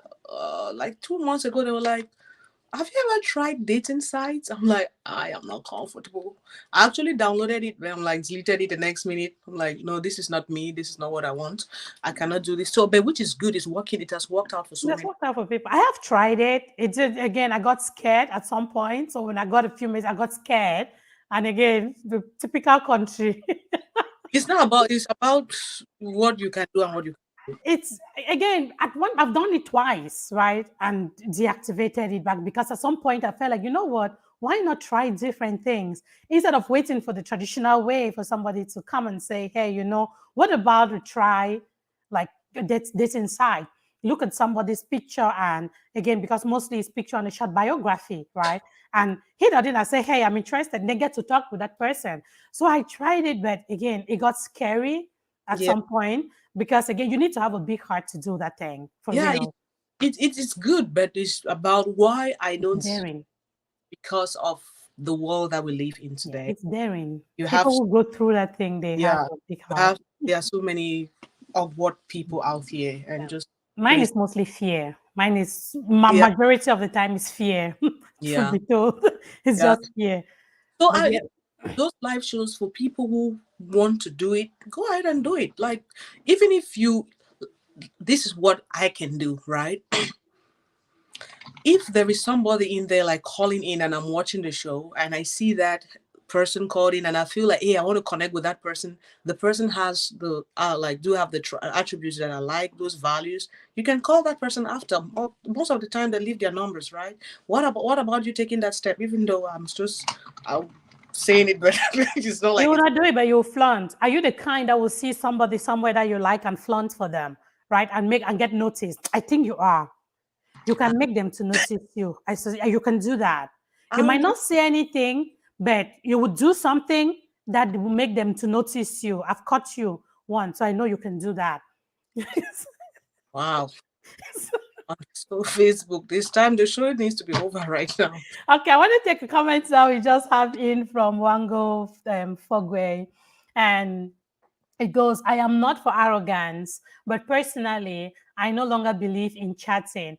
like 2 months ago, they were like, "Have you ever tried dating sites?" I'm like, "I am not comfortable." I actually downloaded it, but I'm like deleted it the next minute. I'm like, "No, this is not me. This is not what I want. I cannot do this." So, but which is good. It's working. It has worked out for so That's many. worked out for people. I have tried it. It did again. I got scared at some point. So when I got a few minutes, I got scared. And again, the typical country. It's not about. It's about what you can do and what you can do. It's again at one. I've done it twice, right, and deactivated it back because at some point I felt like, you know what? Why not try different things instead of waiting for the traditional way for somebody to come and say, "Hey, what about we try like this inside?" Look at somebody's picture, and again, because mostly it's picture and a short biography, right? And hit or did I say, "Hey, I'm interested," and then get to talk with that person. So I tried it, but again, it got scary at Yeah, some point because again, you need to have a big heart to do that thing for yeah. real. It's good, but it's about why I It's don't daring. because of the world that we live in Yeah, today. it's daring. You have, People who go through that thing, they have yeah, a big you heart. have. There are so many awkward people out here, and Yeah. just Mine crazy. is mostly fear. Mine is Yeah, majority of the time is fear. Truth yeah, be told, it's yeah. just fear. So But yeah, those live shows for people who want to do it, go ahead and do it. Like even if you, this is what I can do, right? If there is somebody in there like calling in and I'm watching the show and I see that person called in and I feel like, hey, I want to connect with that person. The person has the like do have the attributes that I like, those values. You can call that person after. Most of the time they leave their numbers, right? What about you taking that step? Even though I'm saying it, but it's not you like will it's not do it, but you'll flaunt. Are you the kind that will see somebody somewhere that you like and flaunt for them, right? And get noticed? I think you are. You can make them to notice you. I say you can do that. You I'm might not say anything, but you would do something that will make them to notice you. I've caught you once, so I know you can do that. wow. So Facebook, this time the show needs to be over right now. Okay, I want to take a comment that we just have in from Wango Fogwe, and it goes, "I am not for arrogance, but personally, I no longer believe in chatting.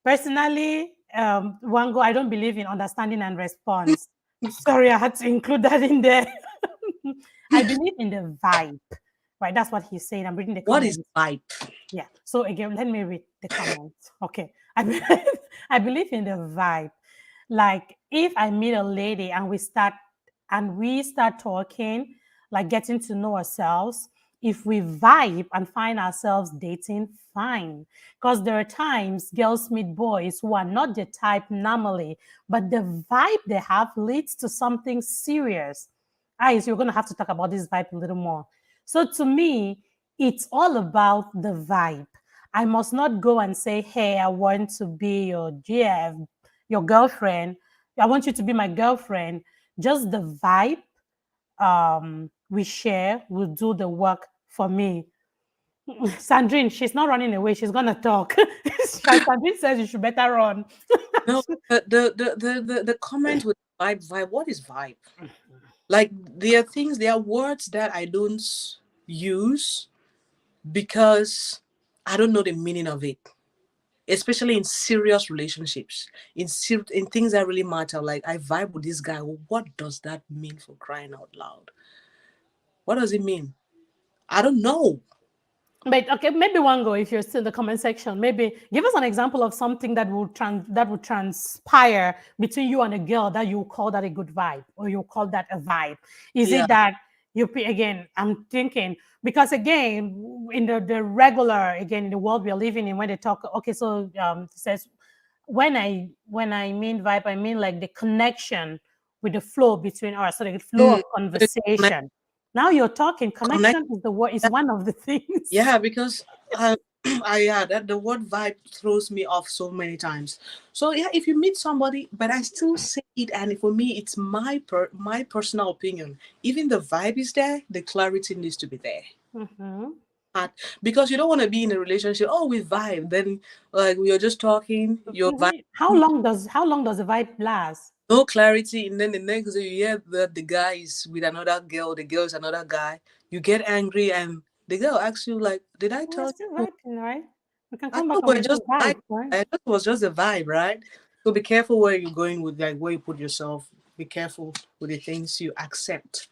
Personally, Wango, I don't believe in understanding and response. Sorry, I had to include that in there. I believe in the vibe, right? That's what he's saying. I'm reading the What is comments. hype? Yeah. So again, let me read the comments. Okay. I believe in the vibe. Like if I meet a lady and we start talking, like getting to know ourselves, if we vibe and find ourselves dating, fine. Because there are times girls meet boys who are not the type normally, but the vibe they have leads to something serious. So you're gonna have to talk about this vibe a little more. So to me, it's all about the vibe. I must not go and say, "Hey, I want to be your GF, your girlfriend. I want you to be my girlfriend." Just the vibe we share will do the work for me. Sandrine, she's not running away. She's gonna talk. Sandrine says you should better run. No, the comment with vibe. What is vibe? Like there are words that I don't use because I don't know the meaning of it. Especially in serious relationships, in things that really matter. Like I vibe with this guy. Well, what does that mean, for crying out loud? What does it mean? I don't know. But okay, maybe one go if you're still in the comment section. Maybe give us an example of something that would transpire between you and a girl that you call that a good vibe or you call that a vibe. Is Yeah. it that again? I'm thinking because again in the regular again in the world we're living in when they talk. Okay, so it says when I mean vibe, I mean like the connection with the flow between us, so the flow Mm, of conversation. Now you're talking. connect. Connection is the word. Is one of the things. Yeah, because that the word vibe throws me off so many times. So yeah, if you meet somebody, but I still say it, and for me, it's my personal opinion. Even the vibe is there, the clarity needs to be there. Mm-hmm. Because you don't want to be in a relationship. Oh, we vibe. Then like we are just talking. Your vibe, How long does the vibe last? no clarity, and then the next day you hear that the guy is with another girl, the girl is another guy. You get angry, and the girl asks you like, "Did I We're tell still you?" vibing, right? We can I come back thought and we're we just still vibe, vibe. right? I thought it was just a vibe, right? So be careful where you're going with, like where you put yourself. Be careful with the things you accept.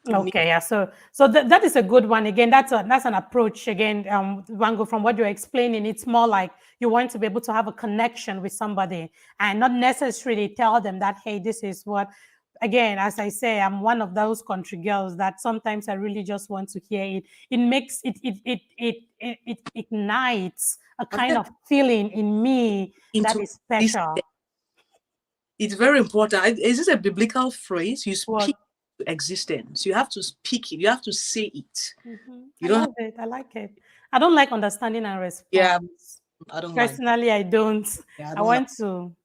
Okay, yeah. So that is a good one. Again, that's an approach. Again, Wango, from what you're explaining, it's more like you want to be able to have a connection with somebody and not necessarily tell them that, hey, this is what. Again, as I say, I'm one of those country girls that sometimes I really just want to hear it. It makes it ignites a kind And of feeling in me that into is this, special. it's very important. Is this a biblical phrase? You What? speak to existence. You have to speak it. You have to say it. I You don't. love it. I like it. I don't like understanding and Yeah, response. I don't like. Personally, I don't. Yeah, I I don't like. want to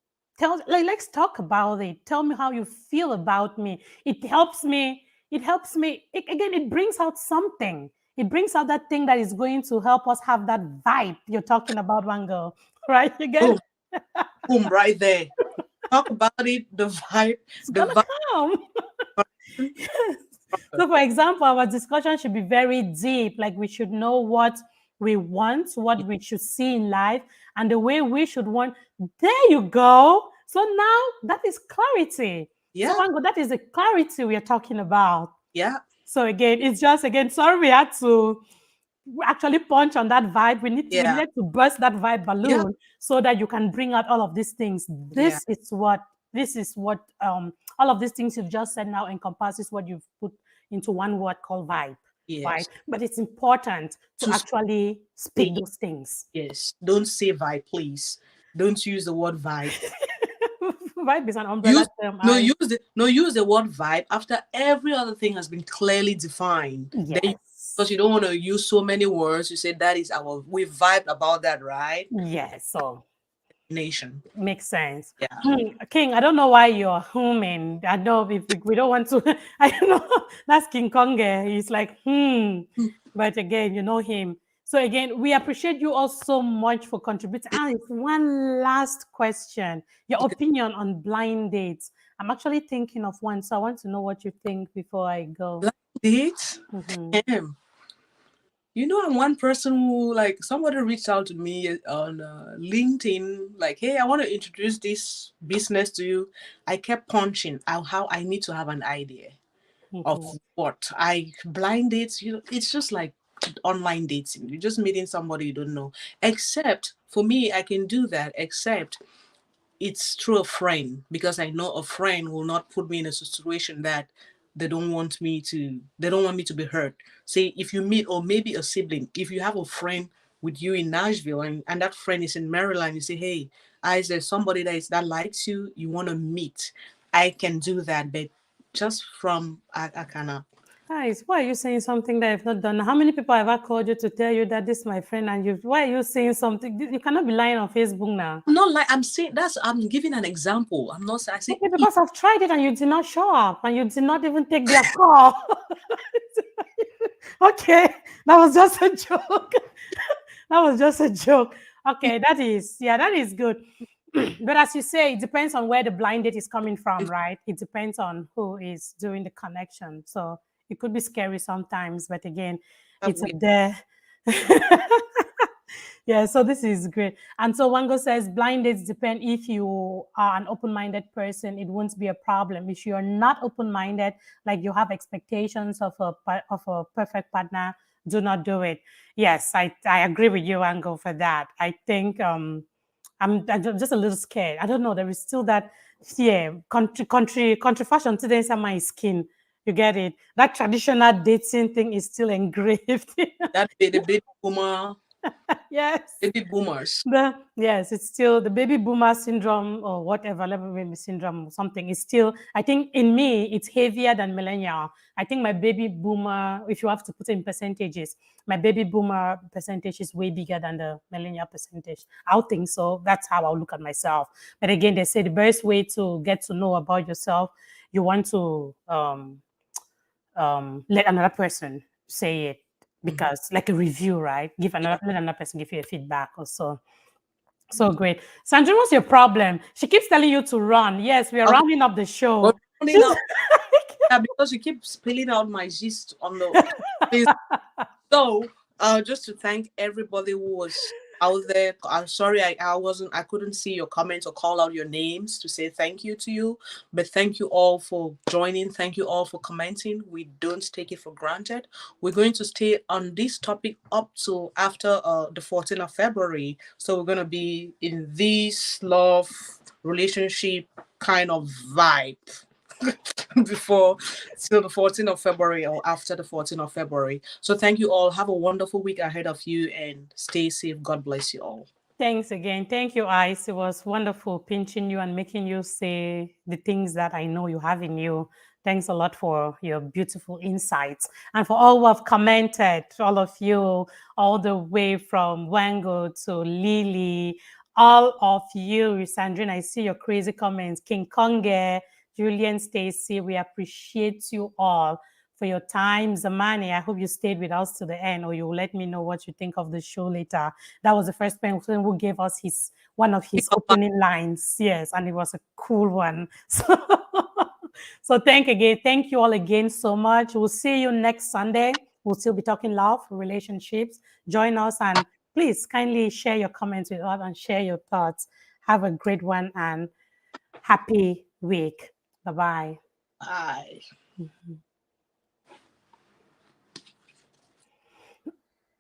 let's talk about it. Tell me how you feel about me. It helps me. Again, it brings out something. It brings out that thing that is going to help us have that vibe you're talking about, one girl. Right? You get Boom, it? boom, right there. Talk about it. The vibe. It's The gonna vibe. come. So, for example, our discussion should be very deep. Like we should know what we want, what we should see in life, and the way we should want. There you go. So now that is clarity. So, Yeah, Wango, that is the clarity we are talking about. yeah, So again, it's just again, sorry we had to actually punch on that vibe. We yeah, needed to burst that vibe yeah, balloon so that you can bring out all of these things. yeah. This is what all of these things you've just said now encompasses what you've put into one word called vibe, right? Yes. But it's important to To actually say speak it. those things. Yes. Don't say vibe, please. Don't use the word vibe. Vibe is an Use umbrella term. use the word vibe after every other thing has been clearly defined. Then, because Yes. you don't want to use so many words, you say that is our we vibed about that, right? Yes. So Nation. makes sense. Yeah. King, I don't know why you're humming. I know if we don't want to. I know that's King Konge. He's like, but again, you know him. So again, we appreciate you all so much for contributing. And one last question: your Okay. opinion on blind dates. I'm actually thinking of one, so I want to know what you think before I go. Blind date. Mhm. Damn. You know, I'm one person who, like, somebody reached out to me on LinkedIn, like, hey, I want to introduce this business to you. I kept punching out how I need to have an idea of Mhm. what I blind dates. You know, it's just like online dating. You're just meeting somebody you don't know. Except for me, I can do that. Except it's through a friend, because I know a friend will not put me in a situation that they don't want me to be hurt. Say if you meet, or maybe a sibling, if you have a friend with you in Nashville, and that friend is in Maryland, you say, hey, there's somebody that likes you, you want to meet. I can do that, but just from I kind Guys, why are you saying something that I've not done? How many people have I called you to tell you that this is my friend and you why are you saying something? You cannot be lying on Facebook now. I'm not like I'm saying that's I'm giving an example. I'm not I say Okay, because I've tried it and you did not show up and you did not even take their call. Okay, that was just a joke. That was just a joke. Okay, that is good. But as you say, it depends on where the blind date is coming from, right? It depends on who is doing the connection. So it could be scary sometimes, but again, it's a there. Yeah, so this is great. And so Wango says blind dates depend. If you are an open-minded person, it won't be a problem. If you are not open-minded, like you have expectations of a perfect partner, do not do it. Yes, I agree with you, Wango, for that. I think I'm just a little scared. I don't know. There is still that fear, country fashion today inside my skin. You get it? That traditional dating thing is still engraved. That be the baby boomer, Yes. baby boomers. Yes, it's still the baby boomer syndrome or whatever, level baby syndrome or something. It's still, I think in me, it's heavier than millennial. I think my baby boomer, if you have to put it in percentages, my baby boomer percentage is way bigger than the millennial percentage. I would think so. That's how I look at myself. But again, they say the best way to get to know about yourself, you want to let another person say it, because like a review, right? Let another person give you a feedback also. So great. Sandrine, what's your problem? She keeps telling you to run. Yes, we are Okay. rounding up the show. We're rounding up. Yeah, because you keep spilling out my gist on the. So, just to thank everybody who was out there. I'm sorry I couldn't see your comments or call out your names to say thank you to you, but thank you all for joining. Thank you all for commenting. We don't take it for granted. We're going to stay on this topic up to after the 14th of February. So we're gonna be in this love relationship kind of vibe before till the 14th of February or after the 14th of February. So thank you all. Have a wonderful week ahead of you and stay safe. God bless you all. Thanks again. Thank you, Ice. It was wonderful pinching you and making you say the things that I know you have in you. Thanks a lot for your beautiful insights. And for all who have commented, all of you, all the way from Wango to Lily, all of you, Sandrine, I see your crazy comments. King Konge, Julian, Stacy, we appreciate you all for your time. Zamani, I hope you stayed with us to the end, or you will let me know what you think of the show later. That was the first person who gave us one of his opening lines. Yes, and it was a cool one. So thank you all again so much. We'll see you next Sunday. We'll still be talking love, relationships. Join us and please kindly share your comments with us and share your thoughts. Have a great one and happy week. Bye-bye. Bye. Mm-hmm.